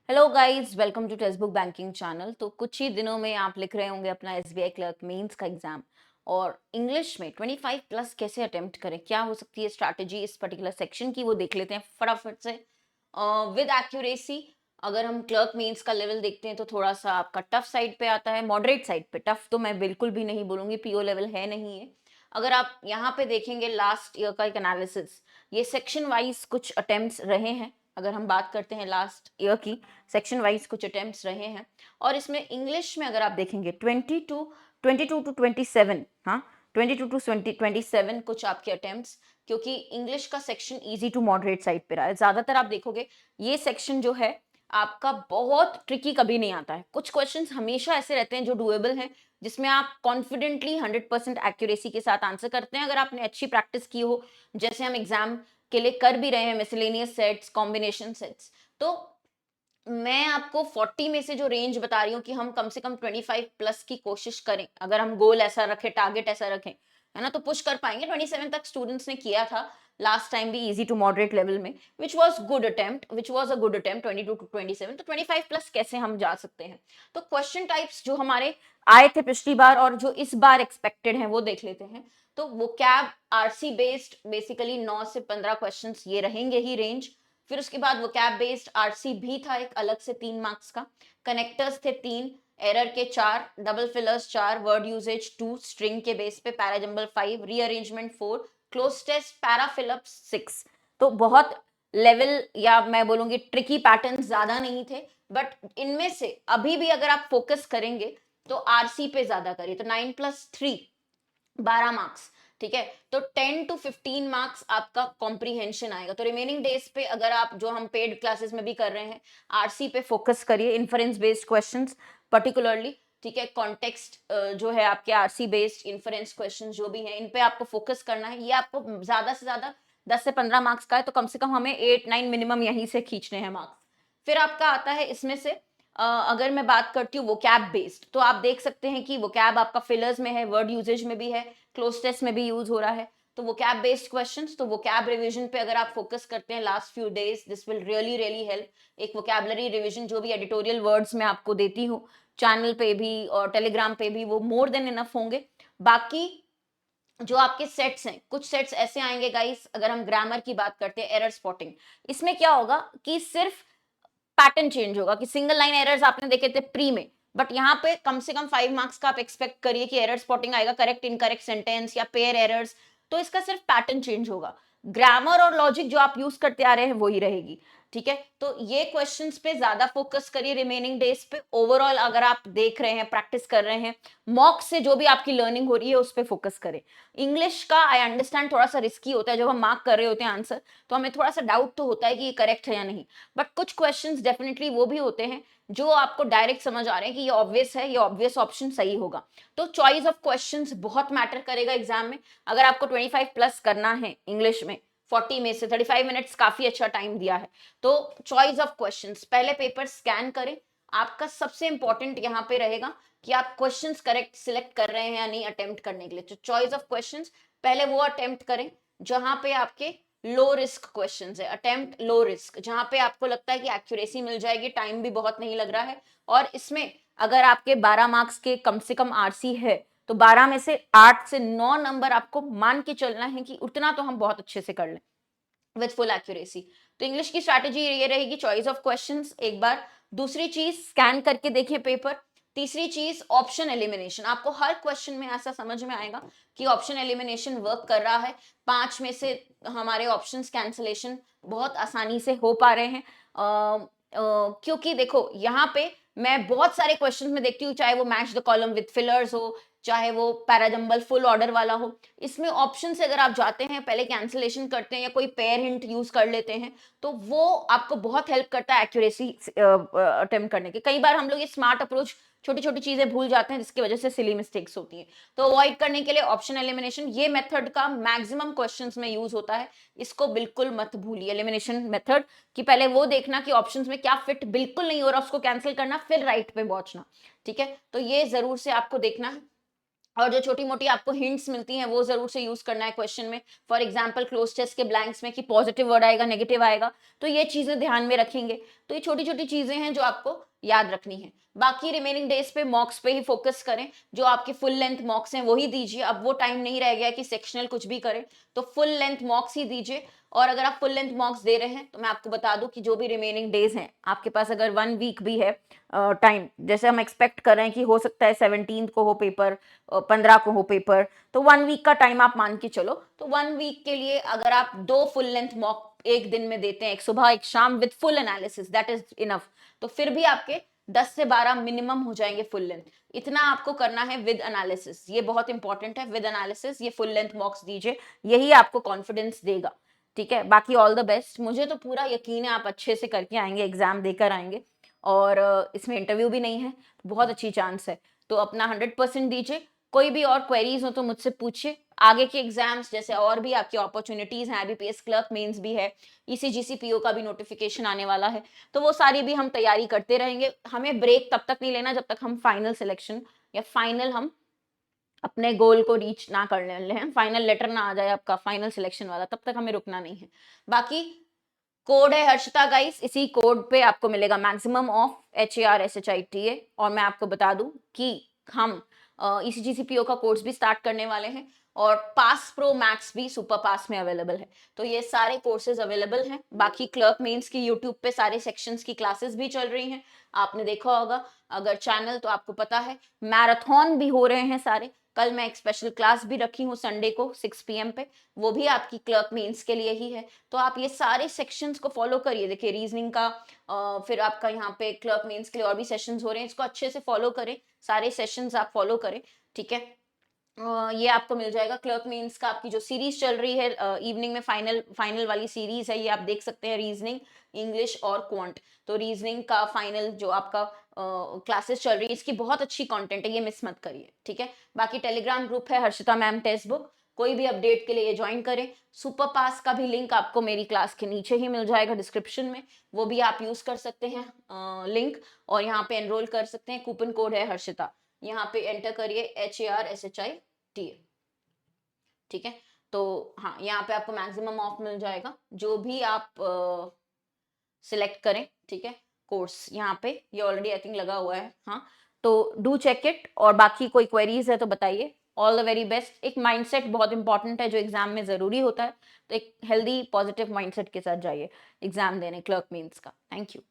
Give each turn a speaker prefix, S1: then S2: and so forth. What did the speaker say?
S1: Hello guys, welcome to text book banking channel. तो कुछ ही दिनों में आप लिख रहे होंगे अपना एसबीआई क्लर्क मेंस का एग्जाम, और इंग्लिश में 25 प्लस कैसे अटेम्प्ट करें, क्या हो सकती है स्ट्रैटेजी इस पर्टिकुलर सेक्शन की, वो देख लेते हैं फटाफट से विद एक्यूरेसी। अगर हम क्लर्क मेंस का लेवल देखते हैं तो थोड़ा सा आपका टफ साइड पे आता है, मॉडरेट साइड पे। टफ तो मैं बिल्कुल भी नहीं बोलूंगी, पीओ लेवल है नहीं है। अगर आप यहाँ पे देखेंगे लास्ट ईयर का एक एनालिसिस, ये सेक्शन वाइज कुछ अटेम्प्ट्स रहे हैं। अगर हम बात करते हैं लास्ट ईयर की, सेक्शन वाइज कुछ अटेम्प्ट्स रहे हैं। और इसमें इंग्लिश में अगर आप देखेंगे 22 टू 27, हाँ, 22 टू 27 कुछ आपके अटेम्प्ट्स, क्योंकि इंग्लिश का section easy to moderate side पे रहा है। ज्यादातर आप देखोगे ये सेक्शन जो है आपका बहुत ट्रिकी कभी नहीं आता है। कुछ क्वेश्चंस हमेशा ऐसे रहते हैं जो डुएबल हैं, जिसमें आप कॉन्फिडेंटली 100% एक्यूरेसी के साथ आंसर करते हैं अगर आपने अच्छी प्रैक्टिस की हो, जैसे हम एग्जाम के लिए कर भी रहे हैं, मिसलेनियस सेट्स, कॉम्बिनेशन सेट्स। तो मैं आपको 40 में से जो रेंज बता रही हूँ कि हम कम से कम 25 प्लस की कोशिश करें, अगर हम गोल ऐसा रखें, टारगेट ऐसा रखें, है ना, तो पुश कर पाएंगे। 27 तक स्टूडेंट्स ने किया था लास्ट टाइम भी, इजी टू मॉडरेट लेवल में, which was a good attempt 22 to 27। तो 25 प्लस कैसे हम जा सकते हैं? तो क्वेश्चन टाइप्स जो हमारे आए थे पिछली बार और जो इस बार एक्सपेक्टेड हैं वो देख लेते हैं। तो वो कैब आरसी बेस्ड बेसिकली 9 से 15 क्वेश्चंस ये रहेंगे ही रेंज। फिर उसके बाद वो कैब बेस्ड आरसी भी था एक अलग से 3 मार्क्स का। कनेक्टर्स थे 3, एरर के 4, double fillers 4, word usages 2, string के बेस पे parajumble 5, rearrangement 4, cloze test para fill up 6। तो बहुत लेवल, या मैं बोलूंगी ट्रिकी पैटर्न ज्यादा नहीं थे, बट इनमें से अभी भी अगर आप फोकस करेंगे तो आरसी पे ज्यादा करिए। तो 9+3 12 मार्क्स, ठीक है। तो 10 to 15 मार्क्स आपका कॉम्प्रीहेंशन आएगा। तो रिमेनिंग डेज पे अगर आप, जो हम पेड क्लासेस में भी कर रहे हैं, आरसी पे फोकस करिए, इन्फरेंस बेस्ड क्वेश्चंस पर्टिकुलरली, ठीक है। कॉन्टेक्स्ट जो है आपके आरसी बेस्ड इन्फरेंस क्वेश्चंस जो भी हैं, इन पे आपको फोकस करना है। ये आपको ज्यादा से ज्यादा 10 से 15 मार्क्स का है, तो कम से कम हमें 8-9 मिनिमम यहीं से खींचने हैं मार्क्स। फिर आपका आता है इसमें से अगर मैं बात करती हूँ वोकैब बेस्ड, तो आप देख सकते हैं कि वोकैब आपका फिलर्स में है, वर्ड यूजेज में भी है, क्लोज टेस्ट में भी यूज हो रहा है। तो वोकैब बेस्ड क्वेश्चंस, तो वोकैब रिवीजन पे अगर आप फोकस करते हैं last few days, this will really really help. एक वोकैबुलरी रिवीजन जो भी एडिटोरियल वर्ड्स में आपको देती हूँ चैनल पे भी और टेलीग्राम पे भी, वो मोर देन इनफ होंगे। बाकी जो आपके सेट्स हैं, कुछ सेट्स ऐसे आएंगे गाइस, अगर हम ग्रामर की बात करते हैं, एरर स्पॉटिंग, इसमें क्या होगा कि सिर्फ पैटर्न चेंज होगा कि सिंगल लाइन एरर्स आपने देखे थे प्री में, बट यहाँ पे कम से कम 5 मार्क्स का आप एक्सपेक्ट करिए कि एरर स्पॉटिंग आएगा, करेक्ट इनकरेक्ट सेंटेंस या पेयर एरर्स। तो इसका सिर्फ पैटर्न चेंज होगा, ग्रामर और लॉजिक जो आप यूज करते आ रहे हैं वही रहेगी, ठीक है। तो ये क्वेश्चंस पे ज्यादा फोकस करिए रिमेनिंग डेज पे। ओवरऑल अगर आप देख रहे हैं, प्रैक्टिस कर रहे हैं, मॉक से जो भी आपकी लर्निंग हो रही है उस पर फोकस करें। इंग्लिश का आई अंडरस्टैंड थोड़ा सा रिस्की होता है, जब हम मार्क कर रहे होते हैं आंसर, तो हमें थोड़ा सा डाउट तो होता है कि ये करेक्ट है या नहीं, बट कुछ क्वेश्चंस डेफिनेटली वो भी होते हैं जो आपको डायरेक्ट समझ आ रहे हैं कि ये ऑब्वियस है, ये ऑब्वियस ऑप्शन सही होगा। तो चॉइस ऑफ क्वेश्चंस बहुत मैटर करेगा एग्जाम में। अगर आपको 25 प्लस करना है इंग्लिश में, 40 में से 35 मिनट्स काफी अच्छा टाइम दिया है, तो चॉइस ऑफ क्वेश्चंस, पहले पेपर स्कैन करें। आपका सबसे इंपॉर्टेंट यहाँ पे रहेगा कि आप क्वेश्चंस करेक्ट सिलेक्ट कर रहे हैं या नहीं अटेम्प्ट करने के लिए। तो चॉइस ऑफ क्वेश्चंस पहले वो अटेम्प्ट करें जहां पे आपके लो रिस्क क्वेश्चंस है, अटेम्प्ट लो रिस्क, जहां पे आपको लगता है कि एक्यूरेसी मिल जाएगी, टाइम भी बहुत नहीं लग रहा है। और इसमें अगर आपके 12 मार्क्स के कम से कम आरसी है, तो 12 में से 8 से 9 नंबर आपको मान के चलना है कि उतना तो हम बहुत अच्छे से कर लें विद फुल एक्यूरेसी। तो इंग्लिश की स्ट्रैटेजी ये रहेगी, चॉइस ऑफ क्वेश्चंस एक बार, दूसरी चीज स्कैन करके देखिए पेपर, तीसरी चीज ऑप्शन एलिमिनेशन। आपको हर क्वेश्चन में ऐसा समझ में आएगा कि ऑप्शन एलिमिनेशन वर्क कर रहा है। 5 में से हमारे ऑप्शंस कैंसलेशन बहुत आसानी से हो पा रहे हैं, क्योंकि देखो यहाँ पे मैं बहुत सारे क्वेश्चंस में देखती हूँ, चाहे वो match the column with fillers हो, चाहे वो पैराजंबल फुल ऑर्डर वाला हो, इसमें ऑप्शन से अगर आप जाते हैं, पहले कैंसिलेशन करते हैं या कोई पेयर हिंट यूज कर लेते हैं, तो वो आपको बहुत हेल्प करता है एक्यूरेसी अटेम्प्ट करने के। कई बार हम लोग ये स्मार्ट अप्रोच, छोटी छोटी चीजें भूल जाते हैं जिसकी वजह से सिली मिस्टेक्स होती हैं। तो अवॉइड करने के लिए ऑप्शन एलिमिनेशन, ये मेथड का मैक्सिमम क्वेश्चंस में यूज होता है, इसको बिल्कुल मत भूलिए। एलिमिनेशन मेथड कि पहले वो देखना कि ऑप्शंस में क्या फिट बिल्कुल नहीं हो रहा, उसको कैंसिल करना, फिर राइट पे पहुंचना, ठीक है। तो ये जरूर से आपको देखना है। और जो छोटी-मोटी आपको हिंट्स मिलती हैं, वो ज़रूर से यूज़ करना है क्वेश्चन में। फॉर एग्ज़ाम्पल क्लोज़ टेस्ट के ब्लैंक्स में कि पॉज़िटिव वर्ड आएगा, नेगेटिव आएगा, तो ये चीज़ें ध्यान में रखेंगे। तो ये छोटी-छोटी चीज़ें हैं जो आपको याद रखनी है। बाकी रिमेनिंग डेज़ पे मॉक्स पे ही फ़ोकस करें, जो आपके फुल लेंथ मॉक्स हैं वो ही दीजिए। अब वो टाइम नहीं रह गया है कि सेक्शनल कुछ भी करें, तो फुल लेंथ मॉक्स ही दीजिए। और अगर आप फुल लेंथ मॉक्स दे रहे हैं, तो मैं आपको बता दूँ कि जो भी रिमेनिंग डेज़ हैं, आपके पास अगर 1 वीक भी है टाइम, जैसे हम एक्सपेक्ट कर रहे हैं कि हो सकता है 17th को हो पेपर, 15 को हो पेपर, तो 1 वीक का टाइम आप मान के चलो। तो 1 वीक के लिए अगर आप 2 फुल लेंथ मॉक एक दिन में देते हैं, एक सुबह एक शाम with full analysis, that is enough. तो फिर भी आपके 10 से 12 मिनिमम हो जाएंगे फुल लेंथ। इतना आपको करना है विद एनालिसिस, ये बहुत इंपॉर्टेंट है। विद एनालिसिस ये फुल लेंथ मॉक्स दीजिए, यही आपको कॉन्फिडेंस देगा। ठीक है, बाकी ऑल द बेस्ट। मुझे तो पूरा यकीन है आप अच्छे से करके आएंगे, एग्जाम देकर आएंगे। और इसमें इंटरव्यू भी नहीं है, बहुत अच्छी चांस है। तो अपना 100% दीजिए। कोई भी और क्वेरीज हो तो मुझसे पूछिए। आगे के एग्जाम्स जैसे और भी आपकी अपॉर्चुनिटीज हैं, आईबीपीएस क्लर्क मेंस भी है, ईसीजीसी पीओ का भी नोटिफिकेशन आने वाला है, तो वो सारी भी हम तैयारी करते रहेंगे। हमें ब्रेक तब तक नहीं लेना जब तक हम फाइनल सिलेक्शन या फाइनल हम अपने गोल को रीच ना कर लें, फाइनल लेटर ना आ जाए आपका फाइनल सिलेक्शन वाला, तब तक हमें रुकना नहीं है। बाकी कोड है हर्षिता गाइस, इसी कोड पे आपको मिलेगा मैक्सिमम ऑफ HARSHITA। और मैं आपको बता दूं कि हम ECGCPO का कोर्स भी स्टार्ट करने वाले हैं, और पास प्रो मैक्स भी सुपर पास में अवेलेबल है। तो ये सारे कोर्सेज अवेलेबल हैं। बाकी क्लर्क मेंस की यूट्यूब पे सारे सेक्शंस की क्लासेस भी चल रही हैं, आपने देखा होगा अगर चैनल, तो आपको पता है। मैराथन भी हो रहे हैं सारे। कल मैं एक स्पेशल क्लास भी रखी हूँ संडे को 6 PM पे, वो भी आपकी क्लर्क मेंस के लिए ही है। तो आप ये सारे सेक्शंस को फॉलो करिए। देखिए रीजनिंग का फिर आपका यहाँ पे क्लर्क मेंस के लिए और भी सेशंस हो रहे हैं, इसको अच्छे से फॉलो करें, सारे सेशंस आप फॉलो करें। ठीक है, ये आपको मिल जाएगा। क्लर्क मेंस का आपकी जो सीरीज चल रही है इवनिंग में, फाइनल फाइनल वाली सीरीज है, ये आप देख सकते हैं, रीजनिंग, इंग्लिश और क्वांट। तो रीजनिंग का फाइनल जो आपका क्लासेस चल रही है, इसकी बहुत अच्छी कंटेंट है, ये मिस मत करिए। ठीक है, बाकी टेलीग्राम ग्रुप है हर्षिता मैम टेक्स्ट बुक, कोई भी अपडेट के लिए ज्वाइन करें। सुपर पास का भी लिंक आपको मेरी क्लास के नीचे ही मिल जाएगा डिस्क्रिप्शन में, वो भी आप यूज कर सकते हैं लिंक, और यहाँ पे एनरोल कर सकते हैं। कूपन कोड है हर्षिता, यहाँ पे एंटर करिए HARSHITA। ठीक है, तो हाँ, यहाँ पे आपको मैक्सिमम ऑफ मिल जाएगा जो भी आप सिलेक्ट करें। ठीक है, कोर्स यहाँ पे ये ऑलरेडी आई थिंक लगा हुआ है, हाँ, तो डू चेक इट। और बाकी कोई क्वेरीज है तो बताइए। All the very best. एक माइंडसेट बहुत इंपॉर्टेंट है जो एग्जाम में जरूरी होता है, तो एक हेल्दी पॉजिटिव माइंडसेट के साथ जाइए एग्जाम देने क्लर्क मेंस का। Thank you.